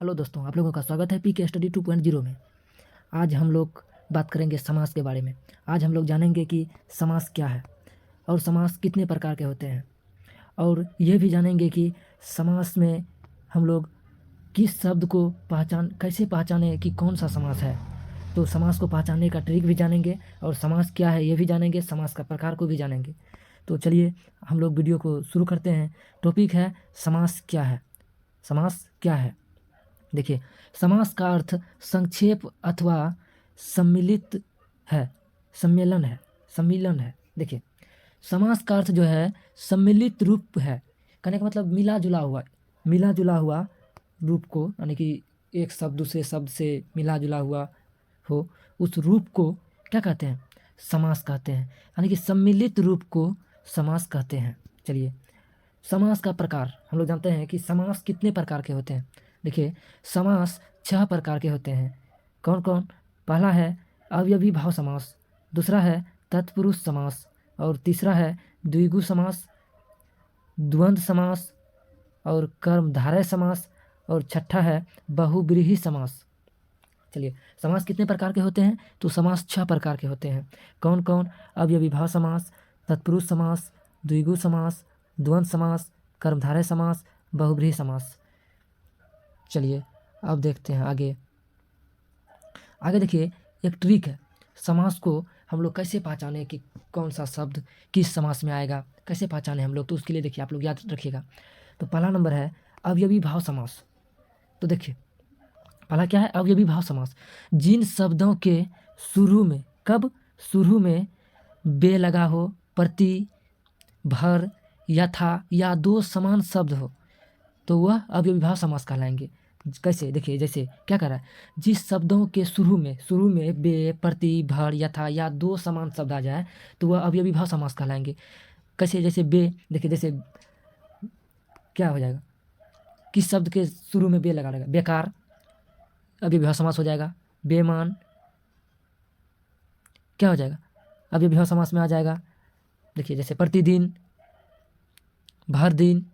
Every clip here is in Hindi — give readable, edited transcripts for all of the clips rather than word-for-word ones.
हेलो दोस्तों, आप लोगों का स्वागत है पी के स्टडी 2.0 में। आज हम लोग बात करेंगे समास के बारे में। आज हम लोग जानेंगे कि समास क्या है और समास कितने प्रकार के होते हैं, और ये भी जानेंगे कि समास में हम लोग किस शब्द को कैसे पहचाने कि कौन सा समास है। तो समास को पहचानने का ट्रिक भी जानेंगे और समास क्या है ये भी जानेंगे, समास का प्रकार को भी जानेंगे। तो चलिए हम लोग वीडियो को शुरू करते हैं। टॉपिक है समास क्या है। समास क्या है, देखिए, समास का अर्थ संक्षेप अथवा सम्मिलित है, सम्मिलन है। देखिए, समास का अर्थ जो है सम्मिलित रूप है। कहने का मतलब मिला जुला हुआ रूप को, यानी कि एक शब्द दूसरे शब्द से मिला जुला हुआ हो, उस रूप को क्या कहते हैं? समास कहते हैं। यानी कि सम्मिलित रूप को समास कहते हैं। चलिए, समास का प्रकार हम लोग जानते हैं कि समास कितने प्रकार के होते हैं। देखिए, समास 6 प्रकार के होते हैं। कौन कौन? पहला है अवयवी भाव समास, दूसरा है तत्पुरुष समास, और तीसरा है द्विगु समास, द्वंद्व समास और कर्मधारय समास, और छठा है बहुव्रीहि समास। चलिए, समास कितने प्रकार के होते हैं? तो समास 6 प्रकार के होते हैं। कौन कौन? अवयवी भाव समास, तत्पुरुष समास, द्विगु समास, द्वंद्व समास, कर्मधारय समास, बहुव्रीहि समास। चलिए अब देखते हैं आगे। देखिए, एक ट्रिक है। समास को हम लोग कैसे पहचाने कि कौन सा शब्द किस समास में आएगा, कैसे पहचाने हम लोग, तो उसके लिए देखिए आप लोग याद रखिएगा। तो पहला नंबर है अवयवी भाव समास। तो देखिए, पहला क्या है? अवयवी भाव समास। जिन शब्दों के शुरू में, कब? शुरू में बे लगा हो, प्रति, भर, यथा या 2 समान शब्द हो, तो वह अवयवी भाव समास कहलाएंगे। कैसे? देखिए, जैसे क्या कर रहा है, जिस शब्दों के शुरू में बे, प्रति, भर, यथा या 2 समान शब्द आ जाए तो वह अवयवी भाव समास कहलाएंगे। कैसे? जैसे बे, देखिए, जैसे क्या हो जाएगा, किस शब्द के शुरू में बे लगा रहेगा? बेकार, अवयवी भाव समास हो जाएगा। बेमान क्या हो जाएगा? अवयवी भाव समास में आ जाएगा। देखिए, जैसे प्रतिदिन, भर दिन,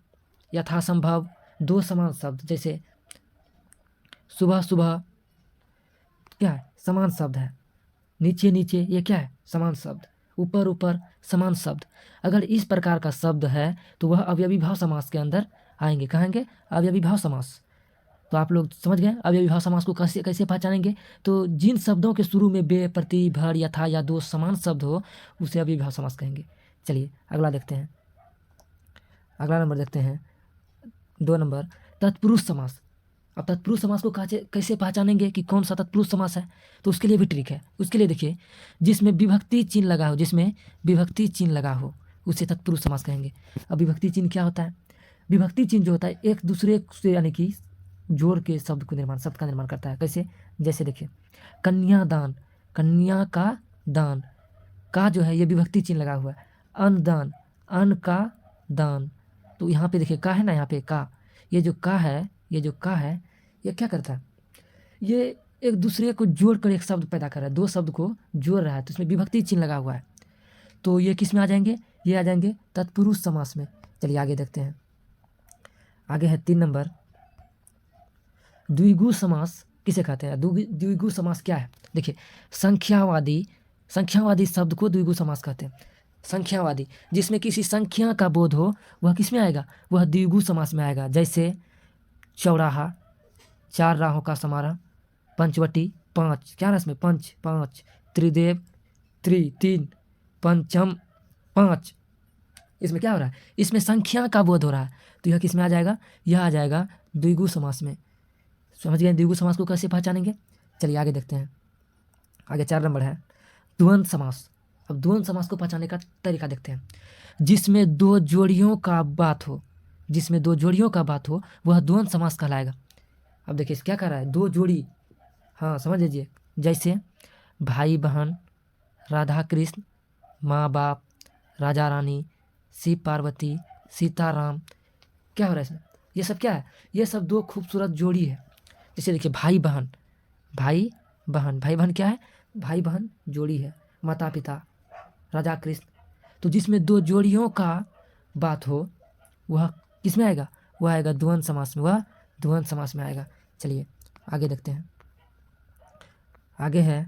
यथासंभव, 2 समान शब्द। जैसे सुबह सुबह, क्या है? समान शब्द है। नीचे नीचे, ये क्या है? समान शब्द। ऊपर ऊपर, समान शब्द। अगर इस प्रकार का शब्द है तो वह अवयवी भाव समास के अंदर आएंगे। कहेंगे अवयवी भाव समास। तो आप लोग समझ गए अवयवी भाव समास को कैसे कैसे पहचानेंगे। तो जिन शब्दों के शुरू में बे, प्रति, भर, यथा या 2 समान शब्द हो उसे अवयवी भाव समास कहेंगे। चलिए अगला देखते हैं। अगला नंबर देखते हैं, 2 नंबर, तत्पुरुष समास। अब तत्पुरुष समास को कैसे पहचानेंगे कि कौन सा तत्पुरुष समास है? तो उसके लिए भी ट्रिक है। उसके लिए देखिए, जिसमें विभक्ति चिन्ह लगा हो उसे तत्पुरुष समास कहेंगे। अब विभक्ति चिन्ह क्या होता है? विभक्ति चिन्ह जो होता है एक दूसरे से, यानी कि जोड़ के शब्द का निर्माण करता है। कैसे? जैसे देखिए, कन्यादान, कन्या का दान, का जो है ये विभक्ति चिन्ह लगा हुआ है। अन्नदान, अन्न का दान, तो यहाँ पे देखिए का है ना, यहाँ पे का, ये जो का है ये क्या करता है? ये एक दूसरे को जोड़कर एक शब्द पैदा कर रहा है, 2 शब्द को जोड़ रहा है, तो इसमें विभक्ति चिन्ह लगा हुआ है। तो ये किस में आ जाएंगे? ये आ जाएंगे तत्पुरुष समास में। चलिए आगे देखते हैं। आगे है 3 नंबर, द्विगु समास किसे कहते हैं? द्विगु समास क्या है? देखिए, संख्यावादी शब्द को द्विगु समास कहते हैं। संख्यावादी, जिसमें किसी संख्या का बोध हो, वह किस में आएगा? वह द्विगु समास में आएगा। जैसे चौराहा, 4 राहों का समारोह, पंचवटी, 5, क्या है इसमें? पंच, 5, त्रिदेव, 3, पंचम, 5। इसमें क्या हो रहा है? इसमें संख्या का बोध हो रहा है, तो यह किस में आ जाएगा? यह आ जाएगा द्विगु समास में। समझ गए द्विगु समास को कैसे पहचानेंगे? चलिए आगे देखते हैं। आगे 4 नंबर है द्वंद्व समास। अब द्वंद्व समास को पहचानने का तरीका देखते हैं। जिसमें 2 जोड़ियों का बात हो, वह द्वंद्व समास कहलाएगा। अब देखिए क्या कर रहा है? 2 जोड़ी, हाँ समझ लीजिए। जैसे भाई बहन, राधा कृष्ण, माँ बाप, राजा रानी, शिव पार्वती, सीता राम, क्या हो रहा है इसमें? ये सब क्या है? ये सब 2 खूबसूरत जोड़ी है। जैसे देखिए भाई बहन क्या है? भाई बहन जोड़ी है। माता पिता, राजा कृष्ण, तो जिसमें 2 जोड़ियों का बात हो वह किस में आएगा? वह आएगा द्वंद्व समास में, आएगा। चलिए आगे देखते हैं। आगे है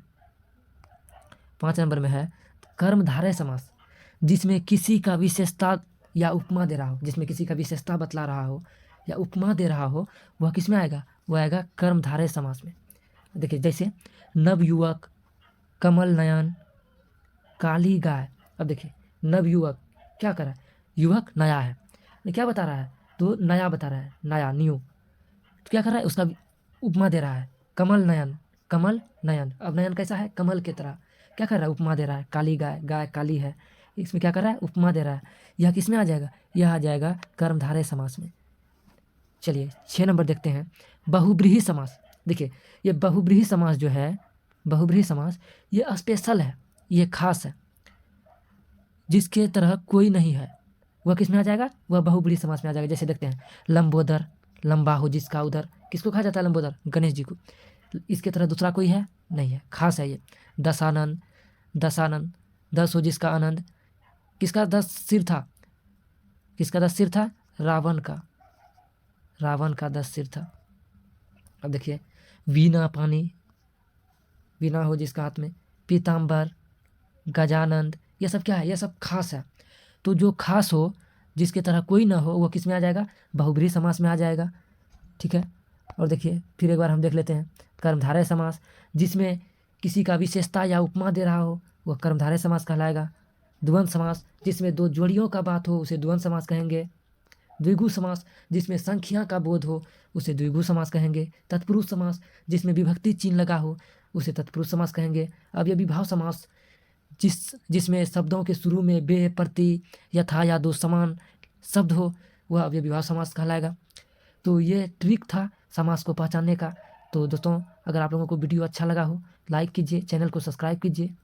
5 नंबर में है कर्मधारय समास, जिसमें किसी का विशेषता या उपमा दे रहा हो, जिसमें किसी का विशेषता बतला रहा हो या उपमा दे रहा हो, वह किस में आएगा? वह आएगा कर्मधारय समास में। देखिए जैसे नवयुवक, कमल नयन, काली गाय। अब देखिए नवयुवक क्या कर रहा है? युवक नया है, ये क्या बता रहा है? तो नया बता रहा है, नया न्यू। तो क्या कर रहा है? उसका उपमा दे रहा है कमल नयन, कमल नयन। अब नयन कैसा है? कमल की तरह। क्या कर रहा है? उपमा दे रहा है। काली गाय, गाय काली है, इसमें क्या कर रहा है? उपमा दे रहा है। यह किस में आ जाएगा? यह आ जाएगा कर्मधारय समास में। चलिए 6 नंबर देखते हैं बहुब्रीहि समास। देखिए ये बहुब्रीहि समास जो है, बहुब्रीहि समास ये स्पेशल है, ये खास है, जिसके तरह कोई नहीं है, वह किस में आ जाएगा? वह बहुब्रीहि समास में आ जाएगा। जैसे देखते हैं लंबोदर, लंबा हो जिसका उदर। किसको कहा जाता है लंबोदर? गणेश जी को। इसके तरह दूसरा कोई है? नहीं है, खास है ये। दशानंद, दशानंद, 10 हो जिसका आनंद। किसका 10 सिर था? किसका 10 सिर था? रावण का, रावण का 10 सिर था। अब देखिए वीणा पानी, वीणा हो जिसका हाथ में। पीताम्बर, गजानंद, ये सब क्या है? ये सब खास है। तो जो खास हो, जिसके तरह कोई ना हो, वह किस में आ जाएगा? बहुब्रीहि समास में आ जाएगा। ठीक है। और देखिए फिर एक बार हम देख लेते हैं कर्मधारय समास, जिसमें किसी का विशेषता या उपमा दे रहा हो, वह कर्मधारय समास कहलाएगा। द्वंद्व समास, जिसमें दो जोड़ियों का बात हो, उसे द्वंद्व समास कहेंगे। द्विगु समास, जिसमें संख्या का बोध हो, उसे द्विगु समास कहेंगे। तत्पुरुष समास, जिसमें विभक्ति चिन्ह लगा हो, उसे तत्पुरुष समास कहेंगे। अब ये विभाव समास, जिसमें शब्दों के शुरू में बे, प्रति, यथा या दो समान शब्द हो, वह अब ये विभाव समास कहलाएगा। तो ये ट्रिक था समास को पहचानने का। तो दोस्तों अगर आप लोगों को वीडियो अच्छा लगा हो, लाइक कीजिए, चैनल को सब्सक्राइब कीजिए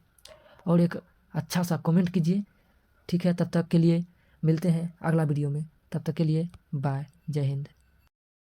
और एक अच्छा सा कमेंट कीजिए। ठीक है, तब तक के लिए मिलते हैं अगला वीडियो में। तब तक के लिए बाय, जय हिंद।